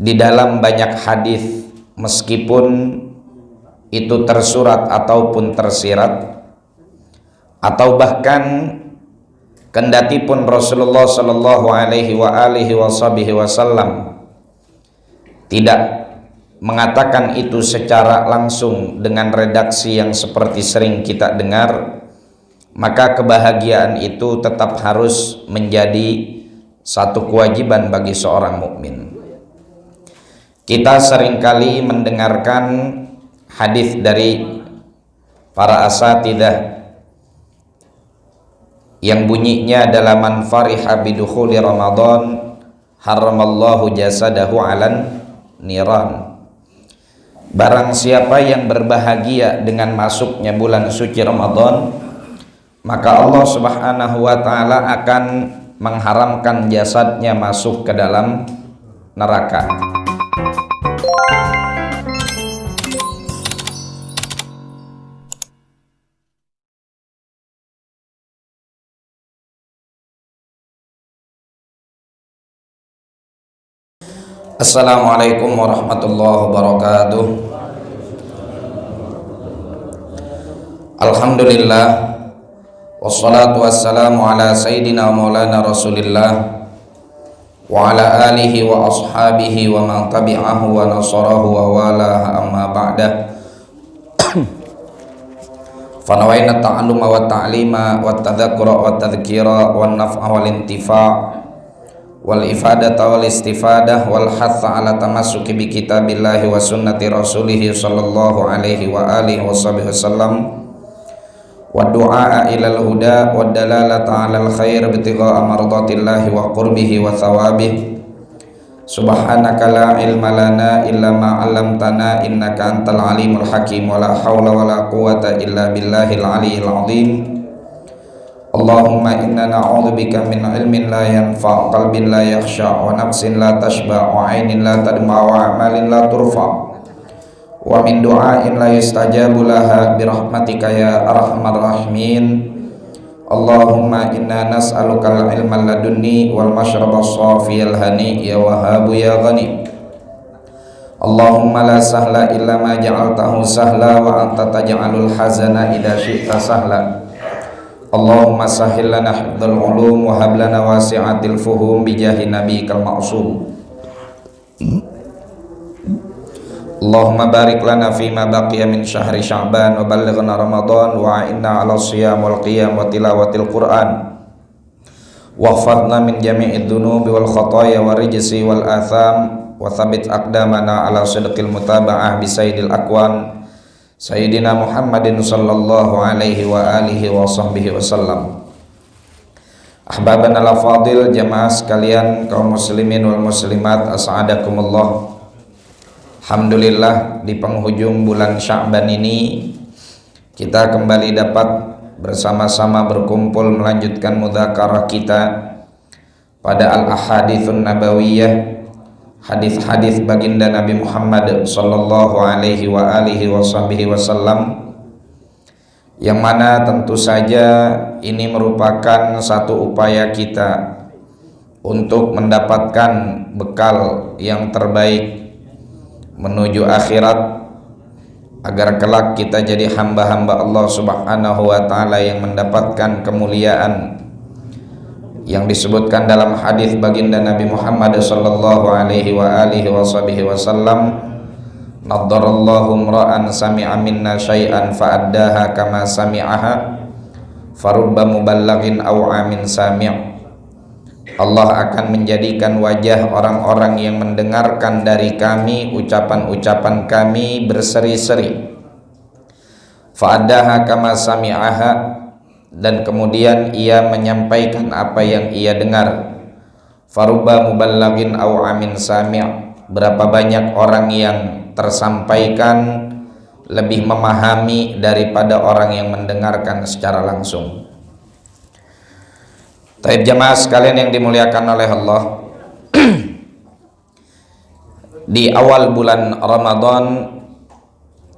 di dalam banyak hadis, meskipun itu tersurat ataupun tersirat, atau bahkan kendati pun Rasulullah Shallallahu Alaihi Wasallam tidak mengatakan itu secara langsung dengan redaksi yang seperti sering kita dengar, maka kebahagiaan itu tetap harus menjadi satu kewajiban bagi seorang mukmin. Kita seringkali mendengarkan hadis dari para asatidzah yang bunyinya adalah man fariha bidukhuli Ramadan haramallahu jasadahu alan niran. Barang siapa yang berbahagia dengan masuknya bulan suci Ramadan, maka Allah Subhanahu wa taala akan mengharamkan jasadnya masuk ke dalam neraka. Assalamualaikum warahmatullahi wabarakatuh. Alhamdulillah, wassalatu wassalamu ala sayyidina maulana Rasulillah wa ala alihi wa ashabihi wa man tabi'ahu wa nasarahu wa walaha, amma ba'dah. Fanawayna ta'alluma wa ta'lima wa tadhakkura wa tadhkira wa naf'a wal intifa' wal ifadata wal istifadah wal hatha ala tamassuki bi kitabillahi wa sunnati rasulih sallallahu alaihi wa alihi wasallam wa du'a ilal huda wa dalalata alal khair bitigha amradatillahi wa qurbihi wa thawabih. Subhanaka la ilma lana illa ma 'allamtana innaka antal alimul hakim wa la haula wa la quwwata illa billahil aliyyil azim. Allahumma inna na'udzubika min ilmin la yanfa', qalbin la yakhsha', wa nafsin la tashba', wa 'ainin la tadma', wa amalin la turfa', wa min du'ain la yustajabu laha birahmatika ya arhamar rahimin. Allahumma inna nas'aluka al-ilma ladunni wal mashraba as-safiyal hani ya wahhabu ya ghani. Allahumma la sahla illa ma ja'altahu sahla wa anta taj'alul hazana idza syi'ta sahla. Allahumma sahhil lana hifdzal ulum wa hab lana wasi'atil fuhum bi jahi nabiyikal ma'sum. Allahumma barik lana fima baqiya min syahri Sya'ban wa ballighna Ramadan wa inna 'ala shiyam wal qiyam wa tilawatil Qur'an. Waghfirna min jami'id dhunubi wal khataaya wa rijsi wal atham wa thabbit aqdamana 'ala sidqil mutaba'ah bi sayyidil aqwan Sayyidina Muhammadin sallallahu alaihi wa alihi wa sahbihi wasallam. Ahbaban al-fadil, jamaah sekalian kaum muslimin wal muslimat, as'adakumullah. Alhamdulillah, di penghujung bulan Sya'ban ini kita kembali dapat bersama-sama berkumpul melanjutkan mudzakarah kita pada al-ahaditsun nabawiyah, hadis-hadis baginda Nabi Muhammad sallallahu alaihi wa alihi wasallam, yang mana tentu saja ini merupakan satu upaya kita untuk mendapatkan bekal yang terbaik menuju akhirat, agar kelak kita jadi hamba-hamba Allah Subhanahu wa taala yang mendapatkan kemuliaan yang disebutkan dalam hadis baginda Nabi Muhammad sallallahu alaihi wa alihi wasallam, naddarallahu imra'an sami'a minna syai'an fa'addaha kama sami'aha farubba muballaghin aw amin sami'. Allah akan menjadikan wajah orang-orang yang mendengarkan dari kami ucapan-ucapan kami berseri-seri, fa'addaha kama sami'aha, dan kemudian ia menyampaikan apa yang ia dengar. Farubba muballaghin aw amin sami', berapa banyak orang yang tersampaikan lebih memahami daripada orang yang mendengarkan secara langsung. Taib jamaah sekalian yang dimuliakan oleh Allah, di awal bulan Ramadan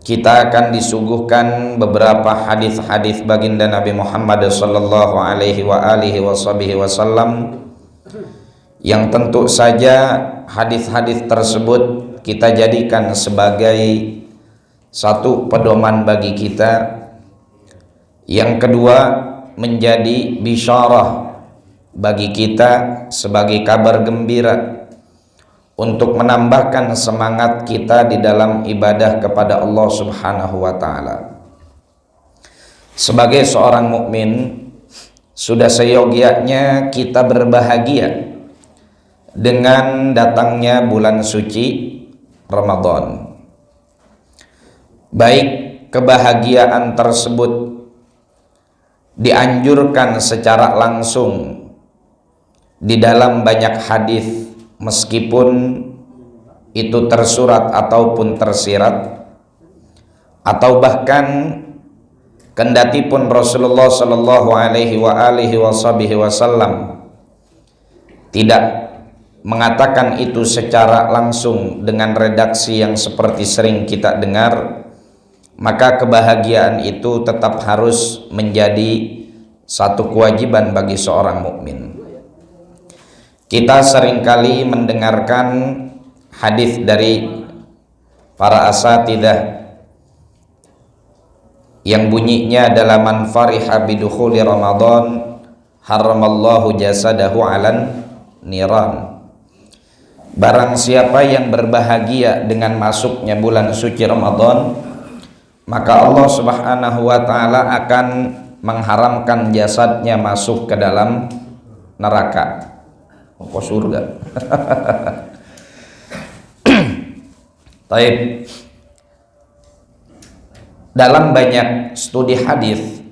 kita akan disuguhkan beberapa hadis-hadis baginda Nabi Muhammad sallallahu alaihi wa alihi wasallam yang tentu saja hadis-hadis tersebut kita jadikan sebagai satu pedoman bagi kita. Yang kedua, menjadi bisyarah bagi kita sebagai kabar gembira untuk menambahkan semangat kita di dalam ibadah kepada Allah Subhanahu wa taala. Sebagai seorang mukmin, sudah seyogianya kita berbahagia dengan datangnya bulan suci Ramadan. Baik kebahagiaan tersebut dianjurkan secara langsung di dalam banyak hadis, meskipun itu tersurat ataupun tersirat, atau bahkan kendati pun Rasulullah Shallallahu Alaihi Wasallam tidak mengatakan itu secara langsung dengan redaksi yang seperti sering kita dengar, maka kebahagiaan itu tetap harus menjadi satu kewajiban bagi seorang mukmin. Kita seringkali mendengarkan hadis dari para asatidzah yang bunyinya adalah man fariha bidukhuli Ramadan haramallahu jasadahu alan niran. Barang siapa yang berbahagia dengan masuknya bulan suci Ramadan, maka Allah Subhanahu wa taala akan mengharamkan jasadnya masuk ke dalam neraka. Ke surga. Baik. Dalam banyak studi hadis,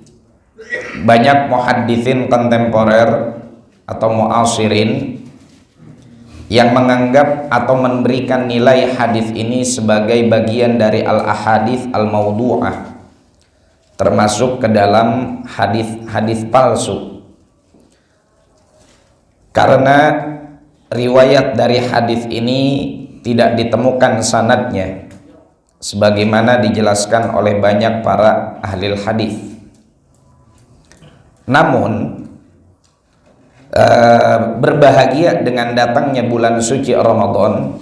banyak muhadditsin kontemporer atau muasirin yang menganggap atau memberikan nilai hadis ini sebagai bagian dari al-ahadits al-maudhu'ah, termasuk ke dalam hadis-hadis palsu. Karena riwayat dari hadis ini tidak ditemukan sanadnya sebagaimana dijelaskan oleh banyak para ahli hadis. Namun berbahagia dengan datangnya bulan suci Ramadan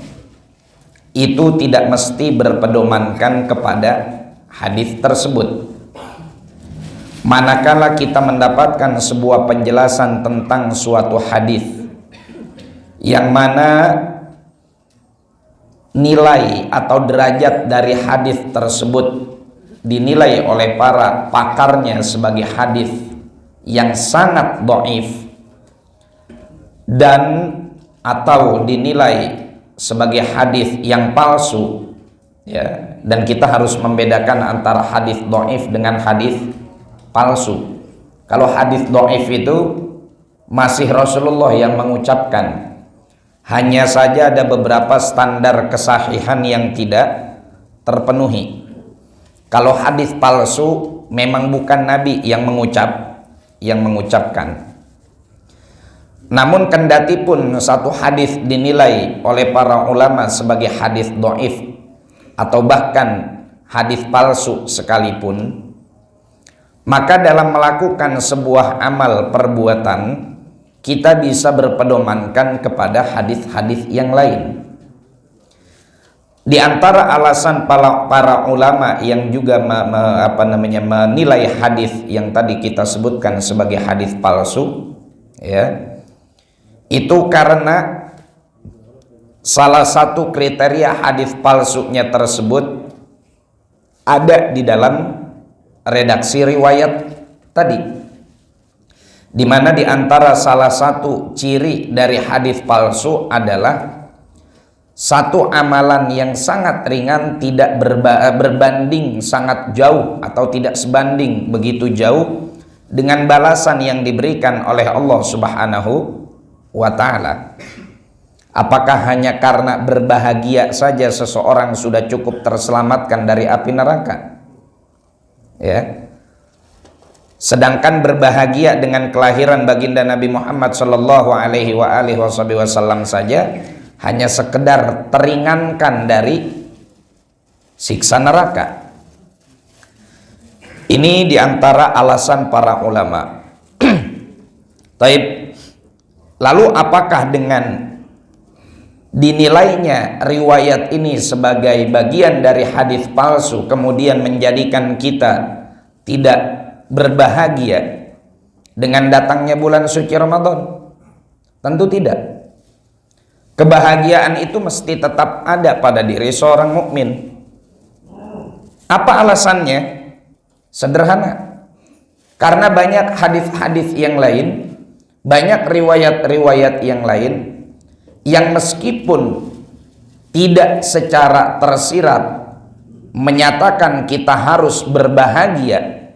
itu tidak mesti berpedomankan kepada hadis tersebut. Manakala kita mendapatkan sebuah penjelasan tentang suatu hadis yang mana nilai atau derajat dari hadis tersebut dinilai oleh para pakarnya sebagai hadis yang sangat dhaif dan atau dinilai sebagai hadis yang palsu, ya, dan kita harus membedakan antara hadis dhaif dengan hadis palsu. Kalau hadis dhaif itu masih Rasulullah yang mengucapkan, hanya saja ada beberapa standar kesahihan yang tidak terpenuhi. Kalau hadis palsu memang bukan Nabi yang mengucapkan. Namun kendati pun satu hadis dinilai oleh para ulama sebagai hadis dhaif atau bahkan hadis palsu sekalipun, maka dalam melakukan sebuah amal perbuatan kita bisa berpedomankan kepada hadis-hadis yang lain. Di antara alasan para ulama yang juga menilai hadis yang tadi kita sebutkan sebagai hadis palsu, ya, itu karena salah satu kriteria hadis palsunya tersebut ada di dalam redaksi riwayat tadi, di mana di antara salah satu ciri dari hadis palsu adalah satu amalan yang sangat ringan tidak berbanding sangat jauh atau tidak sebanding begitu jauh dengan balasan yang diberikan oleh Allah Subhanahu wa ta'ala. Apakah hanya karena berbahagia saja seseorang sudah cukup terselamatkan dari api neraka? Ya. Sedangkan berbahagia dengan kelahiran baginda Nabi Muhammad sallallahu alaihi wasallam saja hanya sekedar teringankan dari siksa neraka. Ini diantara alasan para ulama. Taib. Lalu apakah dengan dinilainya riwayat ini sebagai bagian dari hadis palsu, kemudian menjadikan kita tidak berbahagia dengan datangnya bulan suci Ramadan? Tentu tidak. Kebahagiaan itu mesti tetap ada pada diri seorang mukmin. Apa alasannya? Sederhana. Karena banyak hadis-hadis yang lain, banyak riwayat-riwayat yang lain yang meskipun tidak secara tersirat menyatakan kita harus berbahagia,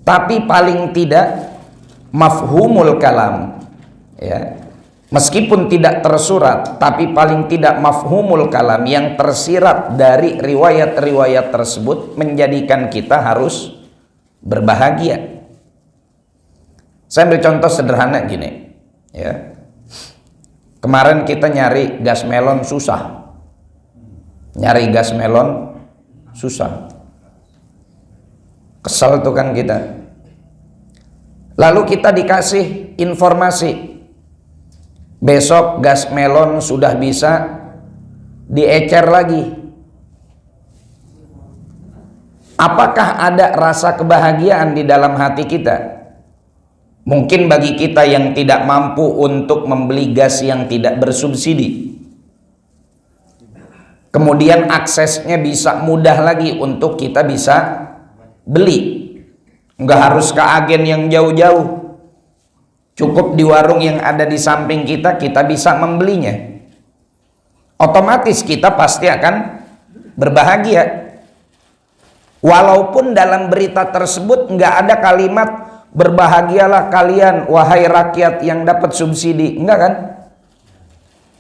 tapi paling tidak mafhumul kalam, ya, meskipun tidak tersurat, tapi paling tidak mafhumul kalam yang tersirat dari riwayat-riwayat tersebut menjadikan kita harus berbahagia. Saya beri contoh sederhana gini, ya. Kemarin kita nyari gas melon susah. Nyari gas melon susah. Kesel tuh kan kita. Lalu kita dikasih informasi, besok gas melon sudah bisa diecer lagi. Apakah ada rasa kebahagiaan di dalam hati kita? Mungkin bagi kita yang tidak mampu untuk membeli gas yang tidak bersubsidi, kemudian aksesnya bisa mudah lagi untuk kita bisa beli. Nggak harus ke agen yang jauh-jauh, cukup di warung yang ada di samping kita, kita bisa membelinya. Otomatis kita pasti akan berbahagia. Walaupun dalam berita tersebut nggak ada kalimat berbahagialah kalian wahai rakyat yang dapat subsidi, enggak kan?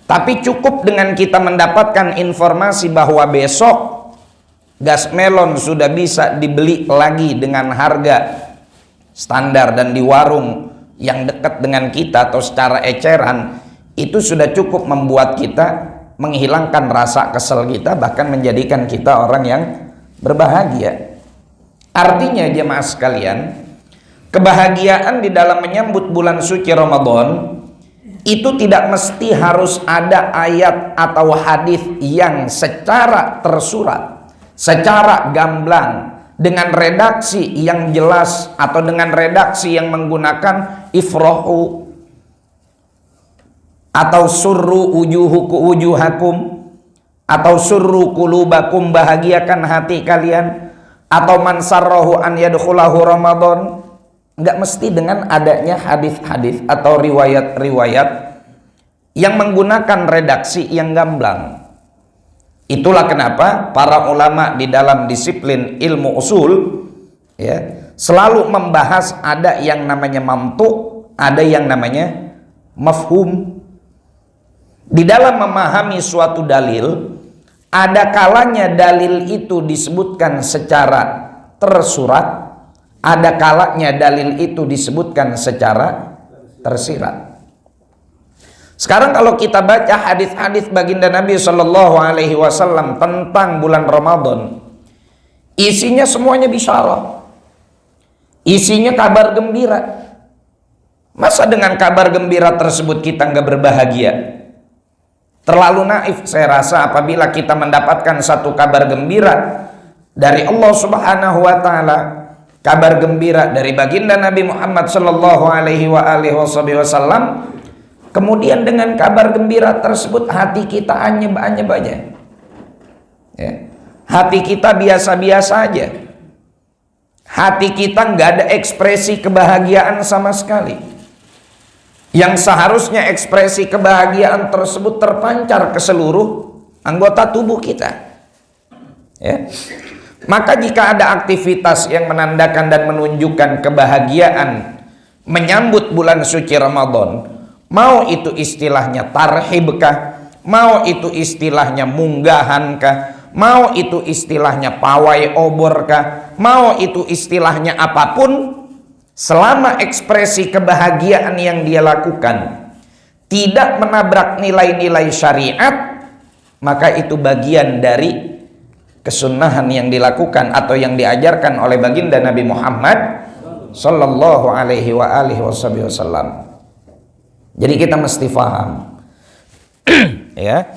Tapi cukup dengan kita mendapatkan informasi bahwa besok gas melon sudah bisa dibeli lagi dengan harga standar dan di warung yang dekat dengan kita atau secara eceran, itu sudah cukup membuat kita menghilangkan rasa kesel kita, bahkan menjadikan kita orang yang berbahagia. Artinya jemaah sekalian, kebahagiaan di dalam menyambut bulan suci Ramadan itu tidak mesti harus ada ayat atau hadis yang secara tersurat, secara gamblang, dengan redaksi yang jelas atau dengan redaksi yang menggunakan ifrahu atau surru wujuhakum atau surru qulubakum, bahagiakan hati kalian, atau man sarrahu an yadkhulahu Ramadan. Nggak mesti dengan adanya hadis-hadis atau riwayat-riwayat yang menggunakan redaksi yang gamblang. Itulah kenapa para ulama di dalam disiplin ilmu usul, ya, selalu membahas ada yang namanya mantuk, ada yang namanya mafhum. Di dalam memahami suatu dalil, ada kalanya dalil itu disebutkan secara tersurat, ada kalanya dalil itu disebutkan secara tersirat. Sekarang kalau kita baca hadis-hadis baginda Nabi Shallallahu Alaihi Wasallam tentang bulan Ramadan, isinya semuanya bisyarah, isinya kabar gembira. Masa dengan kabar gembira tersebut kita nggak berbahagia? Terlalu naif saya rasa apabila kita mendapatkan satu kabar gembira dari Allah Subhanahu Wa Taala, kabar gembira dari baginda Nabi Muhammad Sallallahu Alaihi Wasallam, kemudian dengan kabar gembira tersebut hati kita anyep-anyep aja, ya. Hati kita biasa-biasa aja, hati kita nggak ada ekspresi kebahagiaan sama sekali. Yang seharusnya ekspresi kebahagiaan tersebut terpancar ke seluruh anggota tubuh kita, ya. Maka jika ada aktivitas yang menandakan dan menunjukkan kebahagiaan menyambut bulan suci Ramadan, mau itu istilahnya tarhibkah, mau itu istilahnya munggahankah, mau itu istilahnya pawai oborkah, mau itu istilahnya apapun, selama ekspresi kebahagiaan yang dia lakukan tidak menabrak nilai-nilai syariat, maka itu bagian dari kesunahan yang dilakukan atau yang diajarkan oleh baginda Nabi Muhammad Sallallahu Alaihi Wasallam. Jadi kita mesti paham ya.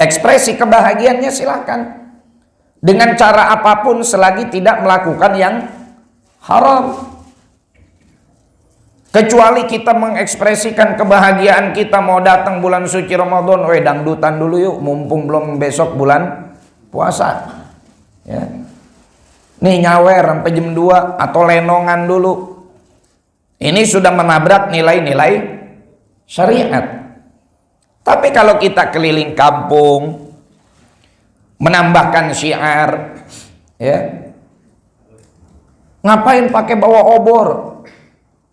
Ekspresi kebahagiaannya silakan dengan cara apapun selagi tidak melakukan yang haram. Kecuali kita mengekspresikan kebahagiaan kita mau datang bulan suci Ramadan, dangdutan dulu yuk, mumpung belum besok bulan puasa. Ya. Nih nyawer sampai jam 2 atau lenongan dulu. Ini sudah menabrak nilai-nilai syariat. Tapi kalau kita keliling kampung, menambahkan syiar, ya, ngapain pakai bawa obor?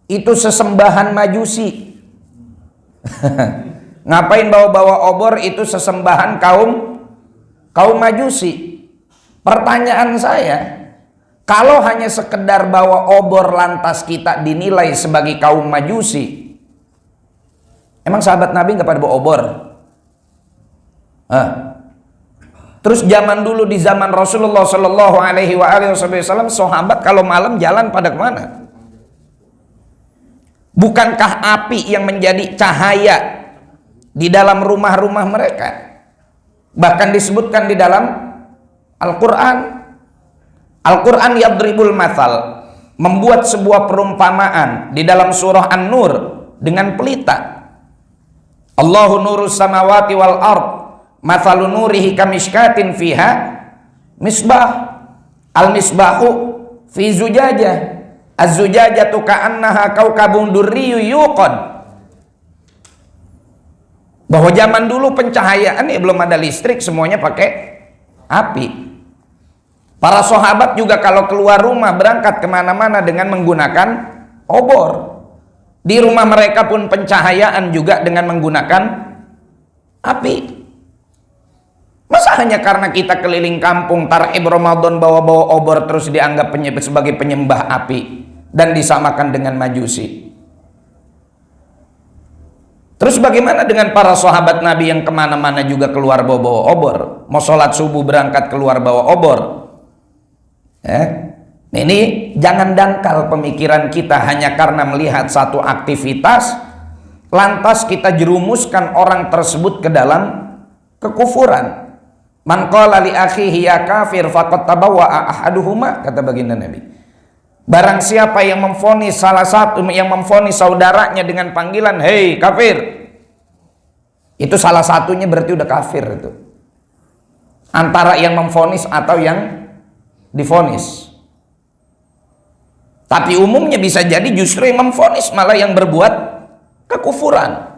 Itu sesembahan majusi. Ngapain bawa-bawa obor? Itu sesembahan kaum majusi. Pertanyaan saya, kalau hanya sekedar bawa obor lantas kita dinilai sebagai kaum majusi, emang sahabat Nabi nggak pada bawa obor? Terus zaman dulu di zaman Rasulullah Shallallahu Alaihi Wasallam, sahabat kalau malam jalan pada kemana? Bukankah api yang menjadi cahaya di dalam rumah-rumah mereka? Bahkan disebutkan di dalam Al-Quran. Al-Quran yadribul mathal, membuat sebuah perumpamaan di dalam surah An-Nur dengan pelita. Allahu nurus samawati wal ard, mathalu nurihi kamishkatin fiha misbah, al-misbahu fi zujajah, az-zujajatu ka'annaha kaukabun durriyu yuqad. Bahwa zaman dulu pencahayaan belum ada listrik, semuanya pakai api. Para sahabat juga kalau keluar rumah berangkat kemana-mana dengan menggunakan obor. Di rumah mereka pun pencahayaan juga dengan menggunakan api. Masa hanya karena kita keliling kampung tarhib Ramadan bawa-bawa obor terus dianggap sebagai penyembah api dan disamakan dengan majusi? Terus bagaimana dengan para sahabat Nabi yang kemana-mana juga keluar bawa-bawa obor? Mau sholat subuh berangkat keluar bawa obor. Ini jangan dangkal pemikiran kita hanya karena melihat satu aktivitas lantas kita jerumuskan orang tersebut ke dalam kekufuran. Man qala li akhihi ya kafir faqad tabawwa'a ahaduhuma, kata baginda Nabi. Barang siapa yang memvonis saudaranya dengan panggilan hei kafir, itu salah satunya berarti udah kafir itu. Antara yang memvonis atau yang divonis. Tapi umumnya bisa jadi justru yang memvonis malah yang berbuat kekufuran.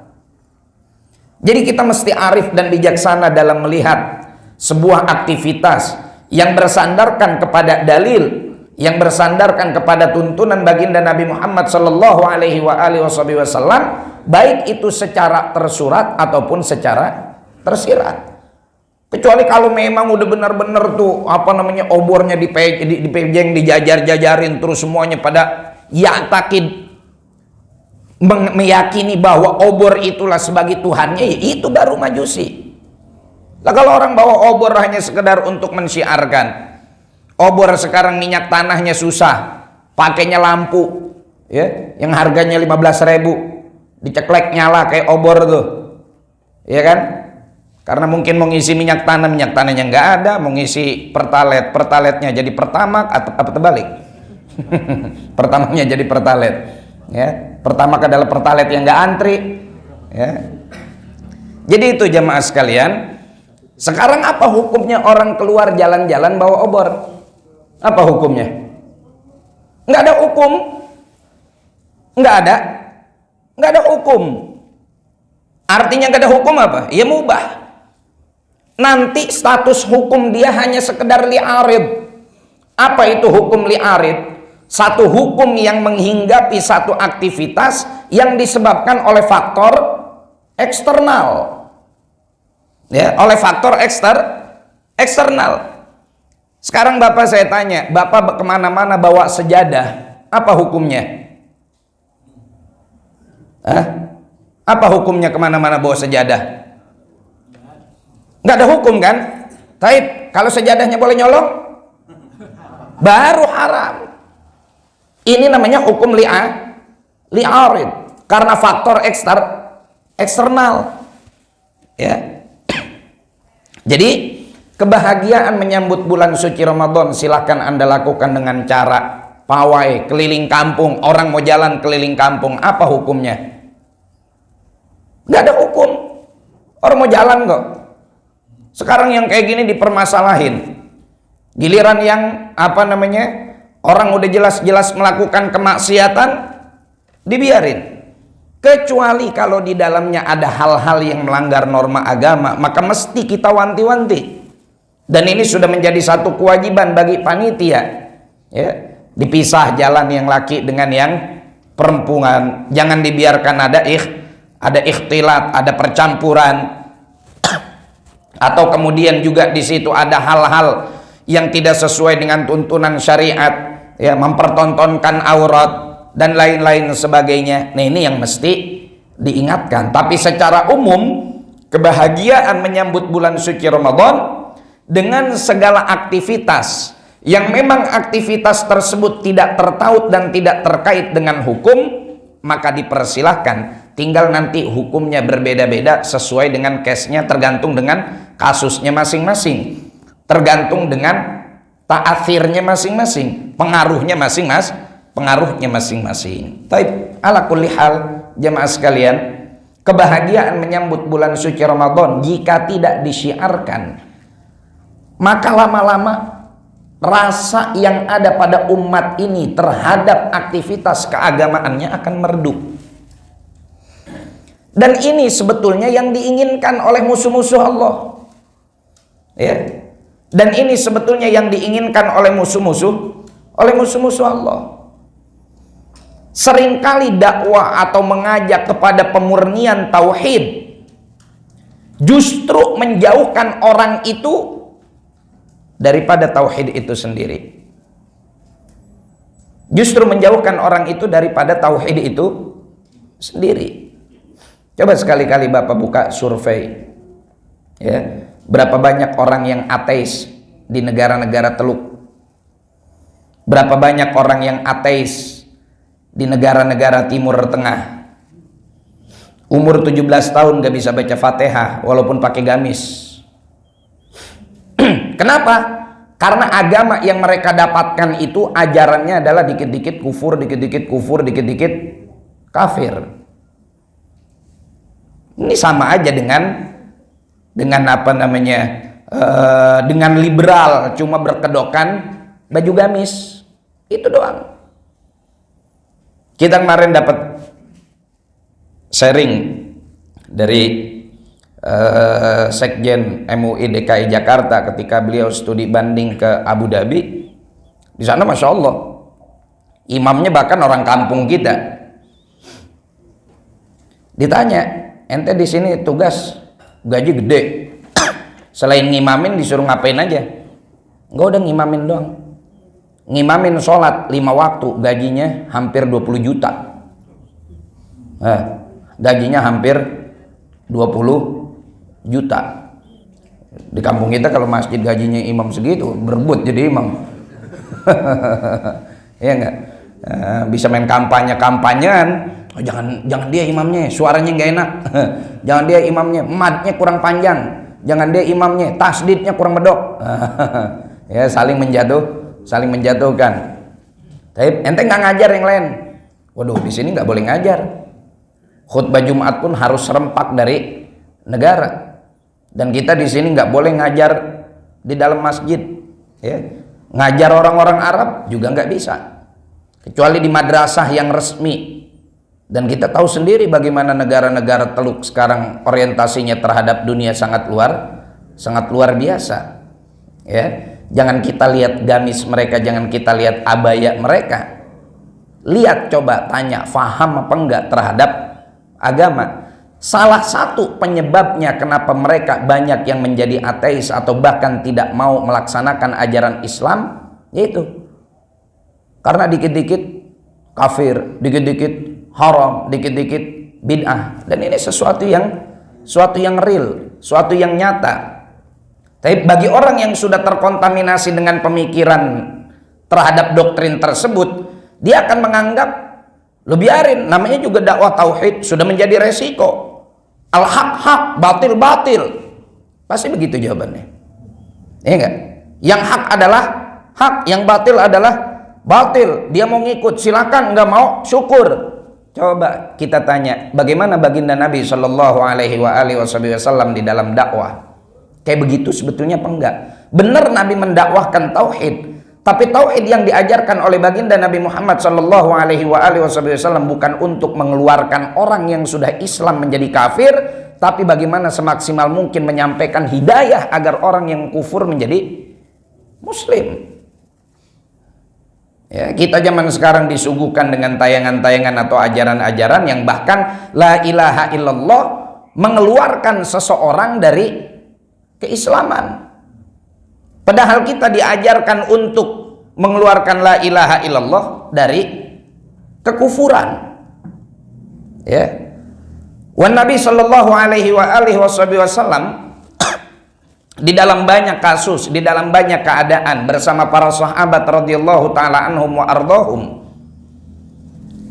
Jadi kita mesti arif dan bijaksana dalam melihat sebuah aktivitas yang bersandarkan kepada dalil, yang bersandarkan kepada tuntunan baginda Nabi Muhammad Sallallahu Alaihi Wasallam, baik itu secara tersurat ataupun secara tersirat. Kecuali kalau memang udah benar-benar tuh obornya dipejeng, dijajar-jajarin terus semuanya pada yakin meyakini bahwa obor itulah sebagai Tuhannya, ya itu baru majusi. Lah kalau orang bawa obor hanya sekedar untuk mensyiarkan, obor sekarang minyak tanahnya susah, pakainya lampu ya, yang harganya 15.000, diceklek nyala kayak obor tuh, ya kan? Karena mungkin mau ngisi minyak tanahnya nggak ada, mau ngisi pertaletnya jadi pertamax atau apa terbalik? Pertamanya jadi pertalet, ya. Pertamax adalah pertalet yang nggak antri, ya. Jadi itu jamaah sekalian. Sekarang apa hukumnya orang keluar jalan-jalan bawa obor? Apa hukumnya? Nggak ada hukum, nggak ada hukum. Artinya nggak ada hukum apa? Ya mubah. Nanti status hukum dia hanya sekedar li'arid. Apa itu hukum li'arid? Satu hukum yang menghinggapi satu aktivitas yang disebabkan oleh faktor eksternal, ya, oleh faktor eksternal. Sekarang Bapak saya tanya, Bapak kemana-mana bawa sejadah, apa hukumnya? Apa hukumnya kemana-mana bawa sejadah? Nggak ada hukum kan? Taib, kalau sejadahnya boleh nyolong, baru haram. Ini namanya hukum li'arid, karena faktor eksternal. Ya. Jadi kebahagiaan menyambut bulan suci Ramadan silahkan Anda lakukan dengan cara pawai keliling kampung. Orang mau jalan keliling kampung, apa hukumnya? Nggak ada hukum. Orang mau jalan kok. Sekarang yang kayak gini dipermasalahin. Giliran yang orang udah jelas-jelas melakukan kemaksiatan dibiarin. Kecuali kalau di dalamnya ada hal-hal yang melanggar norma agama, maka mesti kita wanti-wanti. Dan ini sudah menjadi satu kewajiban bagi panitia. Ya, dipisah jalan yang laki dengan yang perempuan. Jangan dibiarkan ada ikhtilat, ada percampuran. Atau kemudian juga di situ ada hal-hal yang tidak sesuai dengan tuntunan syariat, ya, mempertontonkan aurat dan lain-lain sebagainya. Nah, ini yang mesti diingatkan. Tapi secara umum, kebahagiaan menyambut bulan suci Ramadan dengan segala aktivitas yang memang aktivitas tersebut tidak tertaut dan tidak terkait dengan hukum, maka dipersilahkan. Tinggal nanti hukumnya berbeda-beda sesuai dengan case-nya, tergantung dengan kasusnya masing-masing, tergantung dengan ta'athirnya masing-masing, pengaruhnya masing-masing. Taib, ala kulli hal, jemaah sekalian, kebahagiaan menyambut bulan suci Ramadan jika tidak disyiarkan, maka lama-lama rasa yang ada pada umat ini terhadap aktivitas keagamaannya akan meredup. Dan ini sebetulnya yang diinginkan oleh musuh-musuh Allah. Ya. Dan ini sebetulnya yang diinginkan oleh musuh-musuh Allah. Seringkali dakwah atau mengajak kepada pemurnian tauhid justru menjauhkan orang itu daripada tauhid itu sendiri. Justru menjauhkan orang itu daripada tauhid itu sendiri. Coba sekali-kali Bapak buka survei, ya, berapa banyak orang yang ateis di negara-negara Teluk? Berapa banyak orang yang ateis di negara-negara Timur Tengah? Umur 17 tahun gak bisa baca Fatihah walaupun pakai gamis. Kenapa? Karena agama yang mereka dapatkan itu ajarannya adalah dikit-dikit kufur, dikit-dikit kafir. Ini sama aja dengan dengan liberal, cuma berkedokan baju gamis. Itu doang. Kita kemarin dapat sharing dari Sekjen MUI DKI Jakarta ketika beliau studi banding ke Abu Dhabi. Di sana Masya Allah, imamnya bahkan orang kampung kita. Ditanya, ente di sini tugas gaji gede, selain ngimamin disuruh ngapain aja? Enggak, udah ngimamin doang. Ngimamin sholat 5 waktu, gajinya hampir 20 juta. Gajinya hampir 20 juta. Di kampung kita kalau masjid gajinya imam segitu, berebut jadi imam. Iya enggak? Bisa main kampanye-kampanyean. Oh, jangan dia imamnya, suaranya nggak enak. Jangan dia imamnya, madnya kurang panjang. Jangan dia imamnya, tasdidnya kurang medok. Ya, saling menjatuhkan. Tapi ente nggak ngajar yang lain. Waduh, di sini nggak boleh ngajar. Khutbah Jumat pun harus serempak dari negara. Dan kita di sini nggak boleh ngajar di dalam masjid. Ya. Ngajar orang-orang Arab juga nggak bisa. Kecuali di madrasah yang resmi. Dan kita tahu sendiri bagaimana negara-negara Teluk sekarang orientasinya terhadap dunia sangat luar biasa. Ya, jangan kita lihat gamis mereka, jangan kita lihat abaya mereka. Lihat, coba tanya, faham apa enggak terhadap agama. Salah satu penyebabnya kenapa mereka banyak yang menjadi ateis atau bahkan tidak mau melaksanakan ajaran Islam, yaitu karena dikit-dikit kafir, dikit-dikit haram, dikit-dikit bid'ah. Dan ini sesuatu yang real, suatu yang nyata. Tapi bagi orang yang sudah terkontaminasi dengan pemikiran terhadap doktrin tersebut, dia akan menganggap, lo biarin, namanya juga dakwah tauhid, sudah menjadi resiko. Al-haq hak, batil batil. Pasti begitu jawabannya. Iya enggak? Yang hak adalah hak, yang batil adalah batil. Dia mau ngikut silakan, enggak mau syukur. Coba kita tanya, bagaimana baginda Nabi Shallallahu Alaihi Wasallam di dalam dakwah? Kayak begitu sebetulnya apa enggak? Benar Nabi mendakwahkan tauhid, tapi tauhid yang diajarkan oleh baginda Nabi Muhammad Shallallahu Alaihi Wasallam bukan untuk mengeluarkan orang yang sudah Islam menjadi kafir, tapi bagaimana semaksimal mungkin menyampaikan hidayah agar orang yang kufur menjadi muslim. Ya, kita zaman sekarang disuguhkan dengan tayangan-tayangan atau ajaran-ajaran yang bahkan la ilaha illallah mengeluarkan seseorang dari keislaman. Padahal kita diajarkan untuk mengeluarkan la ilaha illallah dari kekufuran. Ya. Wan Nabi sallallahu alaihi wasallam di dalam banyak kasus, di dalam banyak keadaan bersama para sahabat radhiyallahu taala anhum wa ardhahum,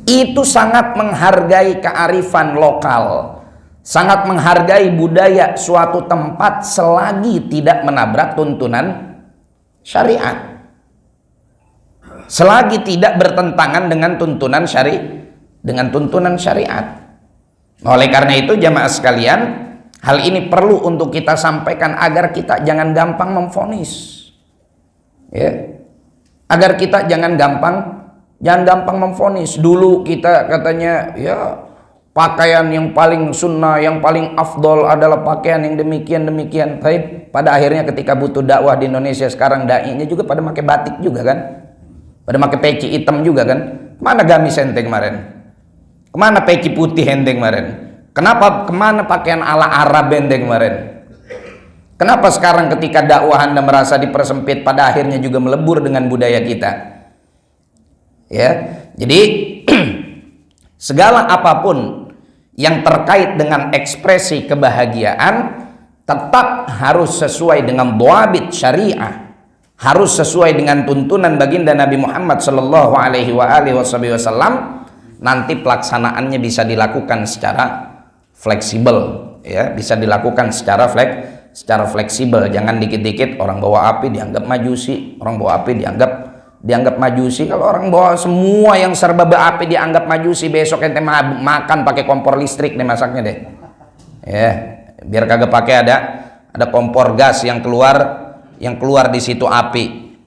itu sangat menghargai kearifan lokal, sangat menghargai budaya suatu tempat selagi tidak menabrak tuntunan syariat, selagi tidak bertentangan dengan tuntunan syariat. Oleh karena itu jamaah sekalian, hal ini perlu untuk kita sampaikan agar kita jangan gampang memvonis, ya, agar kita jangan gampang memvonis. Dulu kita katanya ya pakaian yang paling sunnah, yang paling afdol adalah pakaian yang demikian. Tapi pada akhirnya ketika butuh dakwah di Indonesia sekarang, dai-nya juga pada pakai batik juga kan, pada pakai peci hitam juga kan. Kemana gamis ente kemarin? Kemana peci putih ente kemarin? Kemana pakaian ala Arab ente kemarin? Kenapa sekarang ketika dakwah Anda merasa dipersempit, pada akhirnya juga melebur dengan budaya kita? Ya, jadi segala apapun yang terkait dengan ekspresi kebahagiaan tetap harus sesuai dengan dhawabit syariah, harus sesuai dengan tuntunan baginda Nabi Muhammad sallallahu alaihi wasallam. Nanti pelaksanaannya bisa dilakukan secara fleksibel, ya, bisa dilakukan secara fleksibel. Jangan dikit-dikit orang bawa api dianggap majusi, orang bawa api dianggap majusi. Kalau orang bawa semua yang serba berapi dianggap majusi, besok ente makan pakai kompor listrik deh masaknya deh, ya, biar kagak pakai ada kompor gas yang keluar di situ api.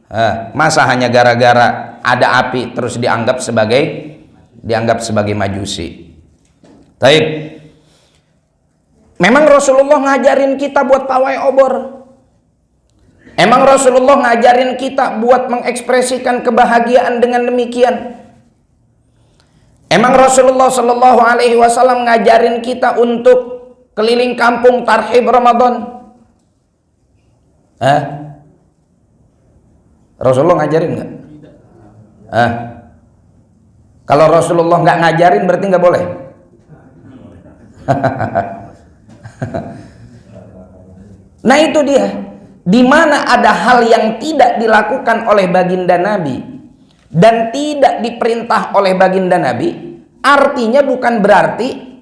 Masa hanya gara-gara ada api terus dianggap sebagai majusi. Taib. Memang Rasulullah ngajarin kita buat pawai obor. Emang Rasulullah ngajarin kita buat mengekspresikan kebahagiaan dengan demikian. Emang Rasulullah Shallallahu Alaihi Wasallam ngajarin kita untuk keliling kampung tarhib Ramadan. Rasulullah ngajarin nggak? Kalau Rasulullah nggak ngajarin berarti nggak boleh. Nah itu dia, di mana ada hal yang tidak dilakukan oleh baginda Nabi dan tidak diperintah oleh baginda Nabi, artinya bukan berarti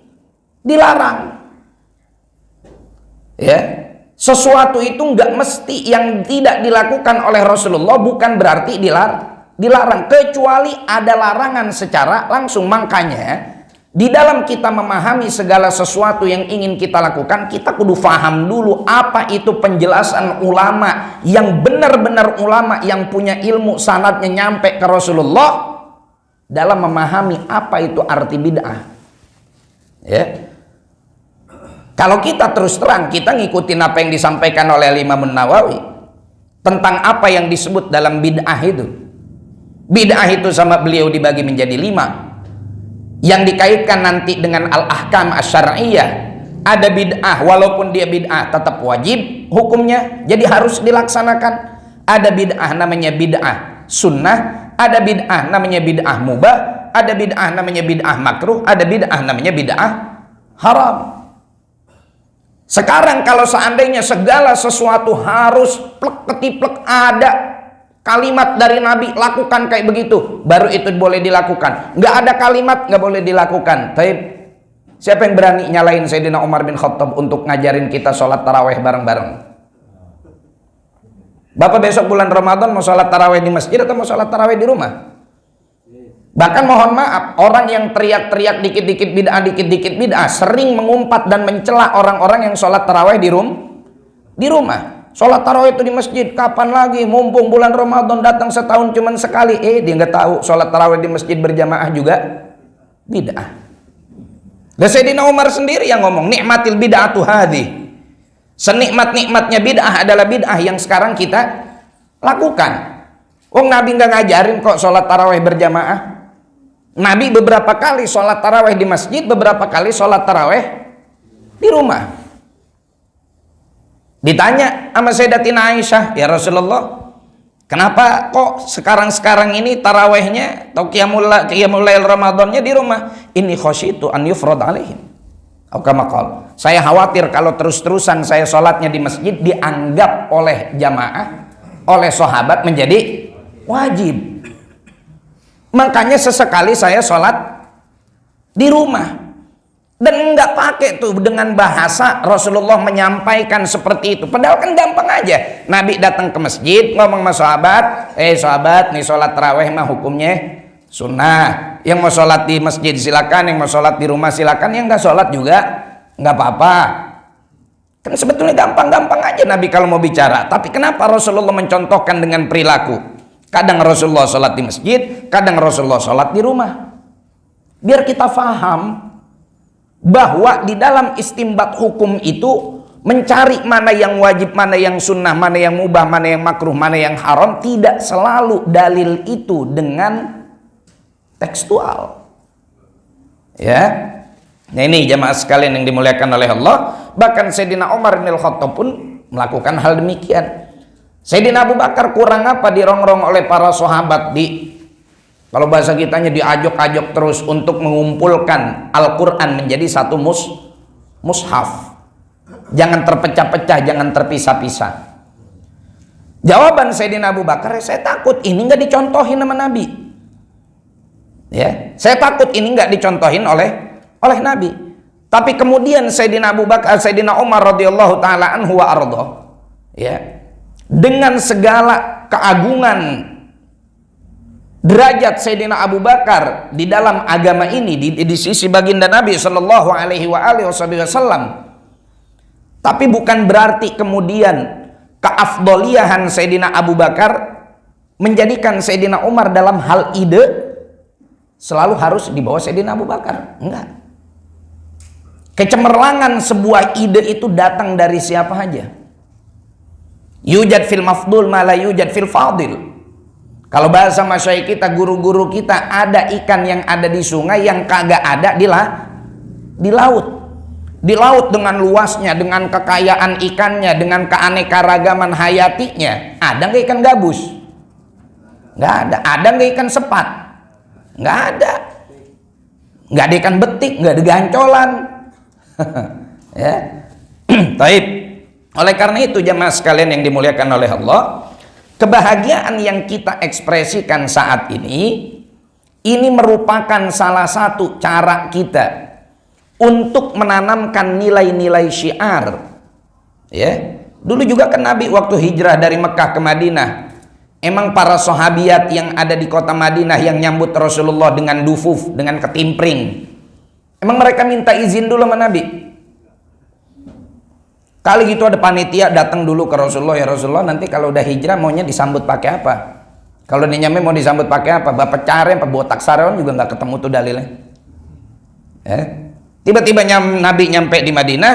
dilarang. Ya, sesuatu itu nggak mesti yang tidak dilakukan oleh Rasulullah bukan berarti dilarang, kecuali ada larangan secara langsung. Makanya di dalam kita memahami segala sesuatu yang ingin kita lakukan, kita kudu faham dulu apa itu penjelasan ulama yang benar-benar ulama yang punya ilmu sanadnya nyampe ke Rasulullah dalam memahami apa itu arti bid'ah. Ya. Kalau kita terus terang kita ngikutin apa yang disampaikan oleh Imam Nawawi tentang apa yang disebut dalam bid'ah itu. Bid'ah itu sama beliau dibagi menjadi 5. Yang dikaitkan nanti dengan al-ahkam asy-syar'iyyah. Ada bid'ah walaupun dia bid'ah tetap wajib hukumnya, jadi harus dilaksanakan. Ada bid'ah namanya bid'ah sunnah, ada bid'ah namanya bid'ah mubah, ada bid'ah namanya bid'ah makruh, ada bid'ah namanya bid'ah haram. Sekarang kalau seandainya segala sesuatu harus plek ketiplek ada kalimat dari Nabi, lakukan kayak begitu, baru itu boleh dilakukan. Nggak ada kalimat, nggak boleh dilakukan. Tapi Siapa yang berani nyalain Sayyidina Umar bin Khattab untuk ngajarin kita sholat taraweh bareng-bareng? Bapak besok bulan Ramadan mau sholat taraweh di masjid atau mau sholat taraweh di rumah? Bahkan mohon maaf, orang yang teriak-teriak dikit-dikit bid'ah sering mengumpat dan mencela orang-orang yang sholat taraweh di rumah. Sholat taraweh itu di masjid, kapan lagi? Mumpung bulan Ramadan datang setahun cuman sekali. Dia nggak tahu sholat taraweh di masjid berjamaah juga bid'ah. Dan Sayyidina Umar sendiri yang ngomong, nikmatil bid'atu hadhi. Senikmat-nikmatnya bid'ah adalah bid'ah yang sekarang kita lakukan. Nabi nggak ngajarin kok sholat taraweh berjamaah. Nabi beberapa kali sholat taraweh di masjid, beberapa kali sholat taraweh di rumah. Ditanya sama Sayyidatina Aisyah, ya Rasulullah, kenapa kok sekarang ini tarawehnya atau qiyamul lail Ramadannya di rumah? Ini khasyitu an yufrad alaihim. Saya khawatir kalau terus-terusan saya sholatnya di masjid dianggap oleh jamaah, oleh sahabat menjadi wajib. Makanya sesekali saya sholat di rumah. Dan enggak pakai tuh dengan bahasa Rasulullah menyampaikan seperti itu. Padahal kan gampang aja. Nabi datang ke masjid ngomong sama sahabat, sahabat, nih sholat taraweh mah hukumnya sunnah. Yang mau sholat di masjid silakan, yang mau sholat di rumah silakan, yang nggak sholat juga nggak apa-apa. Kan sebetulnya gampang-gampang aja Nabi kalau mau bicara. Tapi kenapa Rasulullah mencontohkan dengan perilaku? Kadang Rasulullah sholat di masjid, kadang Rasulullah sholat di rumah. Biar kita faham bahwa di dalam istimbat hukum itu mencari mana yang wajib, mana yang sunnah, mana yang mubah, mana yang makruh, mana yang haram, tidak selalu dalil itu dengan tekstual. Ya. Nah ini jamaah sekalian yang dimuliakan oleh Allah, bahkan Sayyidina Umar bin Khattab pun melakukan hal demikian. Sayyidina Abu Bakar kurang apa dirongrong oleh para sahabat, kalau bahasa kitanya diajok-ajok terus untuk mengumpulkan Al-Quran menjadi satu mushaf. Jangan terpecah-pecah, jangan terpisah-pisah. Jawaban Sayyidina Abu Bakar, saya takut ini nggak dicontohin sama Nabi. Ya, saya takut ini nggak dicontohin oleh Nabi. Tapi kemudian Sayyidina Abu Bakar, Sayyidina Umar radhiyallahu taala anhu wa ardha, ya, dengan segala keagungan derajat Sayyidina Abu Bakar di dalam agama ini, di sisi baginda Nabi Shallallahu Alaihi Wasallam, tapi bukan berarti kemudian keafdoliahan Sayyidina Abu Bakar menjadikan Sayyidina Umar dalam hal ide selalu harus di bawah Sayyidina Abu Bakar. Enggak. Kecemerlangan sebuah ide itu datang dari siapa aja. Yujad fil mafdul ma la yujad fil fadil. Kalau bahasa masyayikh kita, guru-guru kita, ada ikan yang ada di sungai yang kagak ada di laut. Di laut dengan luasnya, dengan kekayaan ikannya, dengan keanekaragaman hayatinya, ada nggak ikan gabus? Nggak ada. Ada nggak ikan sepat? Nggak ada. Nggak ada ikan betik, nggak ada gancolan. Ya. Taib. Oleh karena itu jamaah sekalian yang dimuliakan oleh Allah, kebahagiaan yang kita ekspresikan saat ini merupakan salah satu cara kita untuk menanamkan nilai-nilai syiar. Ya. Dulu juga kan Nabi waktu hijrah dari Mekah ke Madinah, emang para sahabiat yang ada di kota Madinah yang nyambut Rasulullah dengan dufuf, dengan ketimpring, emang mereka minta izin dulu sama Nabi? Kali gitu ada panitia datang dulu ke Rasulullah, ya Rasulullah nanti kalau udah hijrah maunya disambut pakai apa? Kalau dia nyampe mau disambut pakai apa? Bapak cari apa botak sarawan juga nggak ketemu tuh dalilnya. Tiba-tiba Nabi nyampe di Madinah,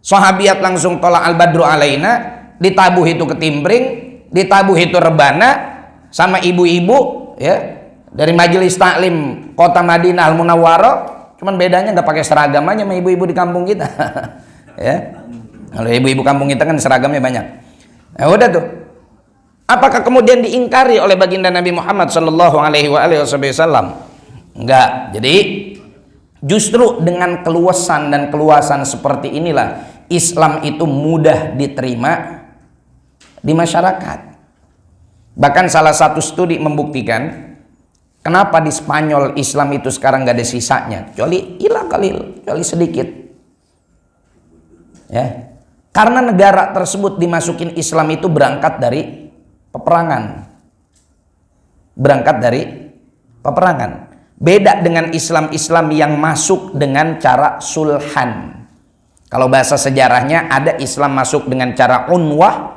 sahabiat langsung tolak al-badru alaina, ditabuh itu ketimbring, ditabuh itu rebana sama ibu-ibu, ya, dari majelis taklim kota Madinah Al-Munawwarah. Cuman bedanya nggak pakai seragam aja sama ibu-ibu di kampung kita. Ya. Kalau ibu-ibu kampung kita kan seragamnya banyak. Nah, udah tuh. Apakah kemudian diingkari oleh baginda Nabi Muhammad sallallahu alaihi wasallam? Enggak. Jadi justru dengan keluasan dan keluasan seperti inilah Islam itu mudah diterima di masyarakat. Bahkan salah satu studi membuktikan Kenapa di Spanyol Islam itu sekarang gak ada sisanya? Kecuali ilah kalil, kecuali sedikit. Ya. Karena negara tersebut dimasukin Islam itu berangkat dari peperangan. Berangkat dari peperangan. Beda dengan Islam-Islam yang masuk dengan cara sulhan. Kalau bahasa sejarahnya ada Islam masuk dengan cara unwah,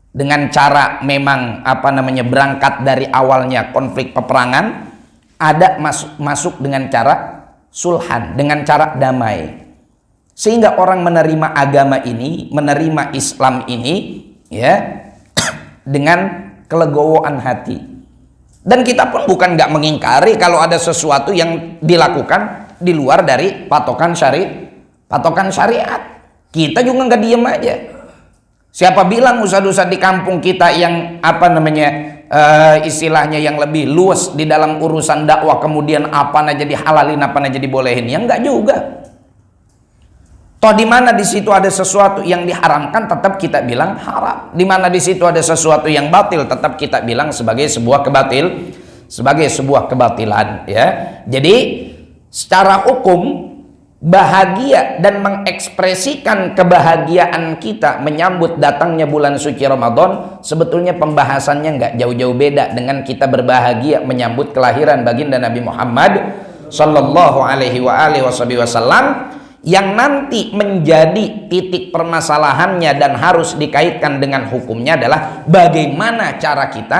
dengan cara memang berangkat dari awalnya konflik peperangan. Ada masuk dengan cara sulhan, dengan cara damai. Sehingga orang menerima agama ini, menerima Islam ini ya dengan kelegowoan hati. Dan kita pun bukan nggak mengingkari kalau ada sesuatu yang dilakukan di luar dari patokan syariat. Kita juga nggak diem aja. Siapa bilang ustadz-ustadz di kampung kita yang istilahnya yang lebih luas di dalam urusan dakwah kemudian apa aja dihalalin, apa aja dibolehin? Ya enggak juga. Toh di mana di situ ada sesuatu yang diharamkan tetap kita bilang haram. Di mana di situ ada sesuatu yang batil tetap kita bilang sebagai sebuah kebatilan ya. Jadi secara hukum bahagia dan mengekspresikan kebahagiaan kita menyambut datangnya bulan suci Ramadan sebetulnya pembahasannya nggak jauh-jauh beda dengan kita berbahagia menyambut kelahiran baginda Nabi Muhammad sallallahu alaihi wasallam. Yang nanti menjadi titik permasalahannya dan harus dikaitkan dengan hukumnya adalah bagaimana cara kita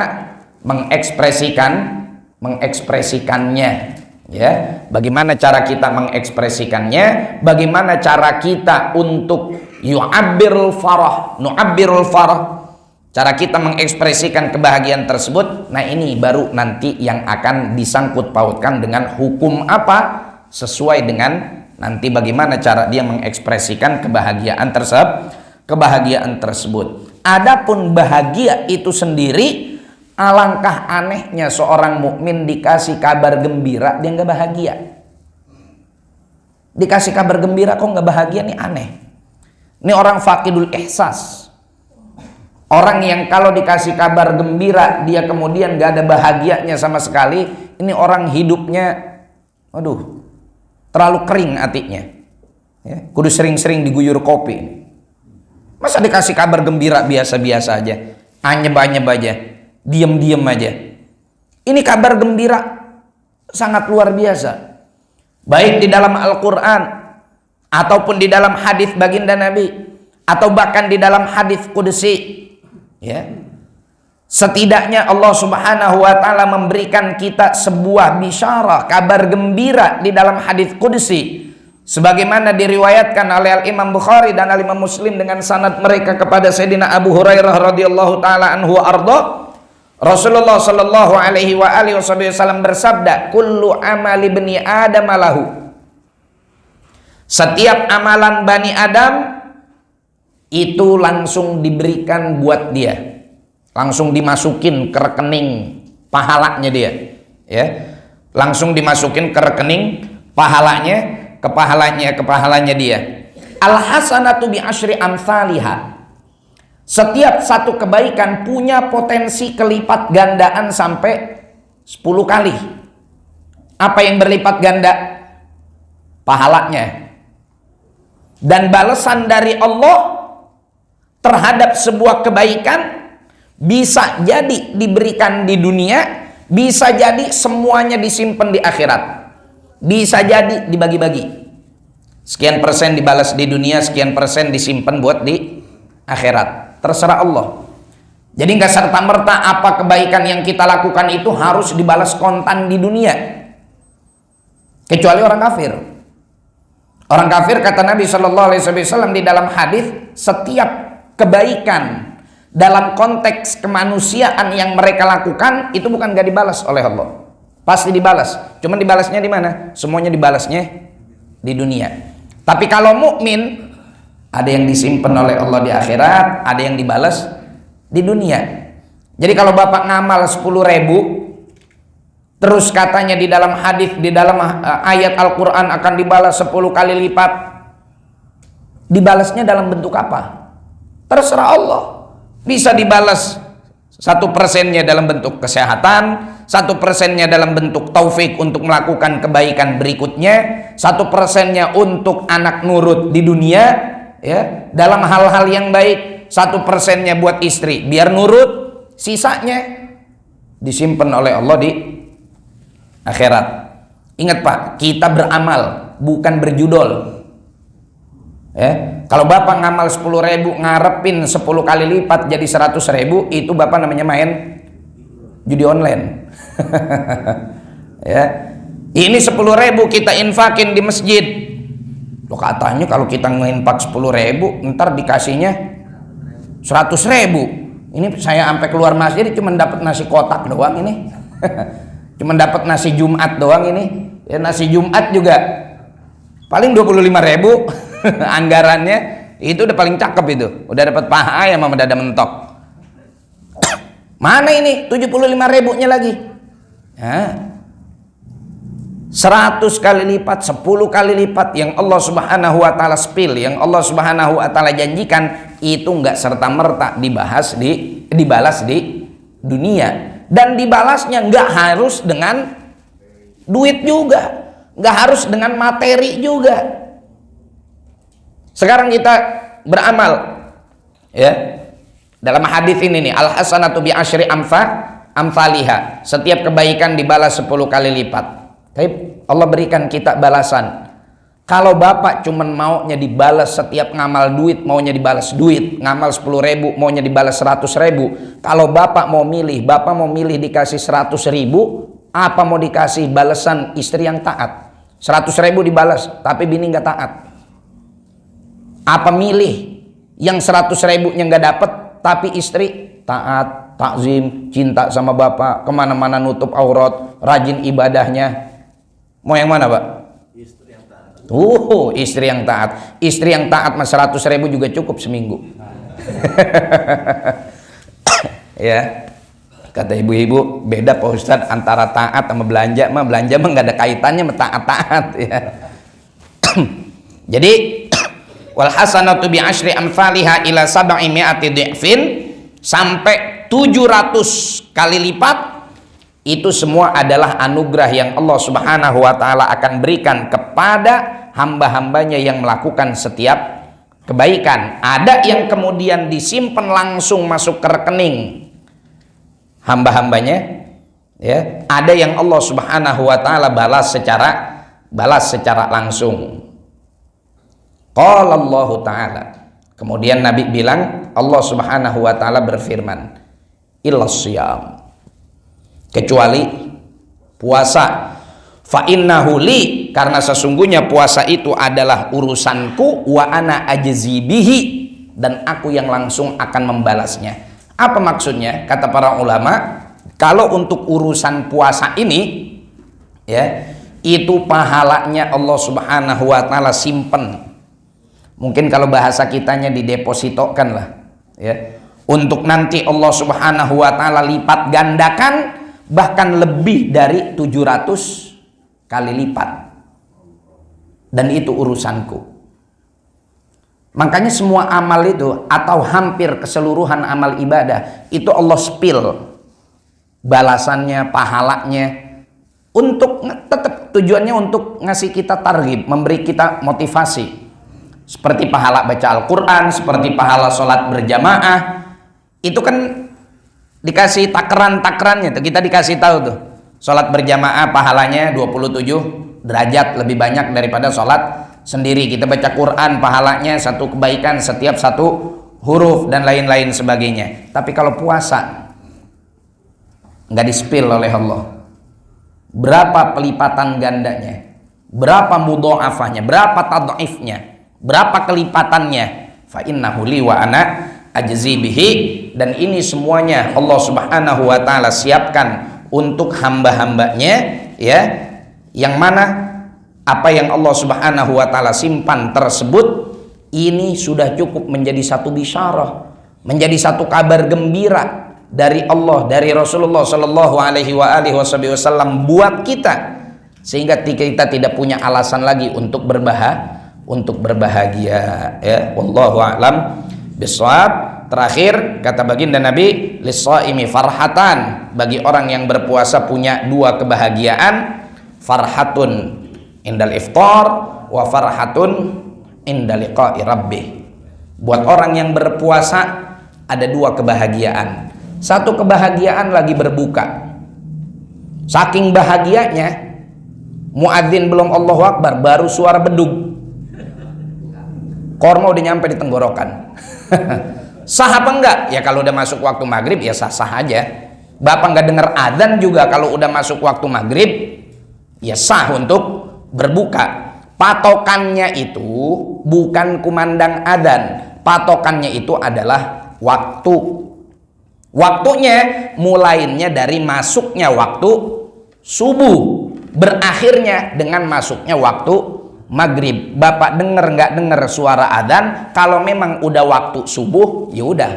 mengekspresikannya. Ya, bagaimana cara kita mengekspresikannya, bagaimana cara kita untuk nu'abbirul farah, cara kita mengekspresikan kebahagiaan tersebut. Nah, ini baru nanti yang akan disangkut pautkan dengan hukum apa, sesuai dengan nanti bagaimana cara dia mengekspresikan kebahagiaan tersebut. Adapun bahagia itu sendiri, alangkah anehnya seorang mukmin dikasih kabar gembira dia nggak bahagia. Dikasih kabar gembira kok nggak bahagia, nih aneh. Ini orang faqidul ihsas. Orang yang kalau dikasih kabar gembira dia kemudian nggak ada bahagianya sama sekali. Ini orang hidupnya, terlalu kering hatinya. Ya, kudu sering-sering diguyur kopi. Masa dikasih kabar gembira biasa-biasa aja, anyep-anyep aja, diem-diem aja. Ini kabar gembira sangat luar biasa. Baik di dalam Al-Quran, ataupun di dalam hadis baginda Nabi, atau bahkan di dalam hadis qudsi. Ya. Setidaknya Allah Subhanahu wa taala memberikan kita sebuah bisyarah, kabar gembira di dalam hadis qudsi. Sebagaimana diriwayatkan oleh Al-Imam Bukhari dan Al-Imam Muslim dengan sanad mereka kepada Sayyidina Abu Hurairah radhiyallahu taala anhu arda. Rasulullah sallallahu alaihi wasallam bersabda, "Kullu amali bani Adam lahu." Setiap amalan Bani Adam itu langsung diberikan buat dia. Langsung dimasukin ke rekening pahalanya dia. Ya. Langsung dimasukin ke rekening pahalanya, kepahalanya dia. Al-hasanatu bi asyri amsalihha. Setiap satu kebaikan punya potensi kelipat gandaan sampai 10 kali. Apa yang berlipat ganda? Pahalanya. Dan balasan dari Allah terhadap sebuah kebaikan bisa jadi diberikan di dunia, bisa jadi semuanya disimpan di akhirat. Bisa jadi dibagi-bagi. Sekian persen dibalas di dunia, sekian persen disimpan buat di akhirat. Terserah Allah. Jadi nggak serta-merta apa kebaikan yang kita lakukan itu harus dibalas kontan di dunia. Kecuali orang kafir. Orang kafir kata Nabi Shallallahu Alaihi Wasallam di dalam hadis, setiap kebaikan dalam konteks kemanusiaan yang mereka lakukan itu bukan gak dibalas oleh Allah. Pasti dibalas. Cuman dibalasnya di mana? Semuanya dibalasnya di dunia. Tapi kalau mukmin, ada yang disimpan oleh Allah di akhirat, ada yang dibalas di dunia. Jadi kalau Bapak ngamal 10.000, terus katanya di dalam hadis, di dalam ayat Al-Quran akan dibalas 10 kali lipat, dibalasnya dalam bentuk apa? Terserah Allah. Bisa dibalas 1%-nya dalam bentuk kesehatan, 1%-nya dalam bentuk taufik untuk melakukan kebaikan berikutnya, 1%-nya untuk anak nurut di dunia, ya, dalam hal-hal yang baik, 1%-nya buat istri biar nurut, sisanya disimpan oleh Allah di akhirat. Ingat Pak, kita beramal bukan berjudul. Ya, kalau Bapak ngamal 10.000 ngarepin 10 kali lipat jadi 100.000, itu Bapak namanya main judi online. Ya, ini 10.000 kita infakin di masjid. Loh, katanya kalau kita nginfak 10.000 ntar dikasihnya 100.000. Ini saya sampai keluar masjid cuma dapat nasi kotak doang ini. Cuma dapat nasi Jumat doang ini. Ya, nasi Jumat juga paling 25.000 anggarannya, itu udah paling cakep itu. Udah dapat paha ayam sama dada mentok. Mana ini 75.000-nya lagi? Ya. 100 kali lipat, 10 kali lipat yang Allah Subhanahu wa taala spill, yang Allah Subhanahu wa taala janjikan, itu enggak serta-merta dibalas di dunia. Dan dibalasnya enggak harus dengan duit juga, enggak harus dengan materi juga. Sekarang kita beramal, ya. Dalam hadis ini nih, al hasanatu bi asyri amsalihha. Setiap kebaikan dibalas 10 kali lipat. Tapi Allah berikan kita balasan. Kalau Bapak cuman maunya dibalas setiap ngamal duit, maunya dibalas duit, ngamal 10.000 maunya dibalas 100.000. Kalau Bapak mau milih dikasih 100.000, apa mau dikasih balasan istri yang taat? 100.000 dibalas, tapi bini nggak taat. Apa milih yang 100.000-nya nggak dapet, tapi istri taat, takzim, cinta sama Bapak, kemana-mana nutup aurat, rajin ibadahnya? Mau yang mana, Pak? Istri yang taat. Istri yang taat. Istri yang taat mas 100.000 juga cukup seminggu. Ya, kata ibu-ibu, beda Pak Ustadz antara taat sama belanja mah nggak ada kaitannya sama taat-taat, ya. Jadi wal hasanatu bi asyri amsalihha ila 700 dhi'fin, sampai 700 kali lipat. Itu semua adalah anugerah yang Allah Subhanahu wa taala akan berikan kepada hamba-hambanya yang melakukan setiap kebaikan. Ada yang kemudian disimpan langsung masuk ke rekening hamba-hambanya, ya. Ada yang Allah Subhanahu wa taala balas secara langsung. Qala Allah taala. Kemudian Nabi bilang, Allah Subhanahu wa taala berfirman, illas siyam, kecuali puasa, fa innahu li, karena sesungguhnya puasa itu adalah urusanku, wa ana ajzi bihi, dan aku yang langsung akan membalasnya. Apa maksudnya? Kata para ulama, kalau untuk urusan puasa ini, ya, itu pahalanya Allah Subhanahu wa taala simpen. Mungkin kalau bahasa kitanya didepositokan lah, ya, untuk nanti Allah Subhanahu wa taala lipat gandakan, bahkan lebih dari 700 kali lipat. Dan itu urusanku. Makanya semua amal itu, atau hampir keseluruhan amal ibadah, itu Allah spill balasannya, pahalanya, untuk tetap tujuannya untuk ngasih kita targhib, memberi kita motivasi. Seperti pahala baca Al-Quran, seperti pahala sholat berjamaah, itu kan dikasih takaran-takarannya tuh, kita dikasih tahu tuh, sholat berjamaah pahalanya 27 derajat lebih banyak daripada sholat sendiri. Kita baca Quran pahalanya satu kebaikan setiap satu huruf dan lain-lain sebagainya. Tapi kalau puasa nggak di-spill oleh Allah, berapa pelipatan gandanya, berapa mudha'afahnya, berapa tad'ifnya, berapa kelipatannya, fa innahu li wa ana ajzi bihi, dan ini semuanya Allah Subhanahu wa taala siapkan untuk hamba-hambanya, ya, yang mana apa yang Allah Subhanahu wa taala simpan tersebut ini sudah cukup menjadi satu bisyarah, menjadi satu kabar gembira dari Allah, dari Rasulullah Shallallahu alaihi wasallam buat kita, sehingga kita tidak punya alasan lagi untuk berbahagia, ya. Wallahu a'lam bishawab. terakhir kata baginda Nabi, lis-shaimi farhatan, bagi orang yang berpuasa punya dua kebahagiaan, farhatun indal iftar wa farhatun inda liqa'i rabbih. Buat orang yang berpuasa ada dua kebahagiaan. Satu kebahagiaan lagi berbuka, saking bahagianya muadzin belum Allahu Akbar baru suara bedug, korma udah nyampe di tenggorokan. Sah apa enggak? Ya kalau udah masuk waktu maghrib ya sah-sah aja. Bapak nggak dengar adzan juga kalau udah masuk waktu maghrib ya sah untuk berbuka. Patokannya itu bukan kumandang adzan, patokannya itu adalah waktu. Waktunya mulainya dari masuknya waktu subuh, berakhirnya dengan masuknya waktu maghrib. Bapak denger nggak denger suara adzan, kalau memang udah waktu subuh ya udah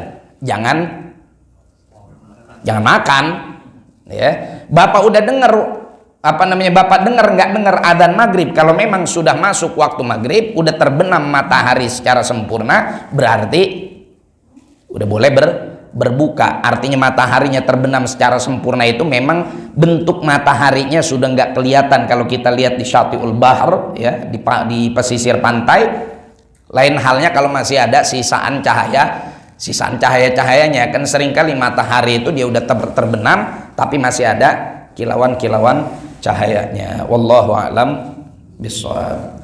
jangan makan ya. Bapak udah denger Bapak denger nggak denger adzan maghrib, kalau memang sudah masuk waktu maghrib, udah terbenam matahari secara sempurna, berarti udah boleh berbuka. Artinya mataharinya terbenam secara sempurna itu memang bentuk mataharinya sudah nggak kelihatan kalau kita lihat di Syatiul Bahr ya, di pesisir pantai. Lain halnya kalau masih ada sisaan cahaya-cahayanya, kan seringkali matahari itu dia udah terbenam tapi masih ada kilauan-kilauan cahayanya. Wallahu a'lam bishawab.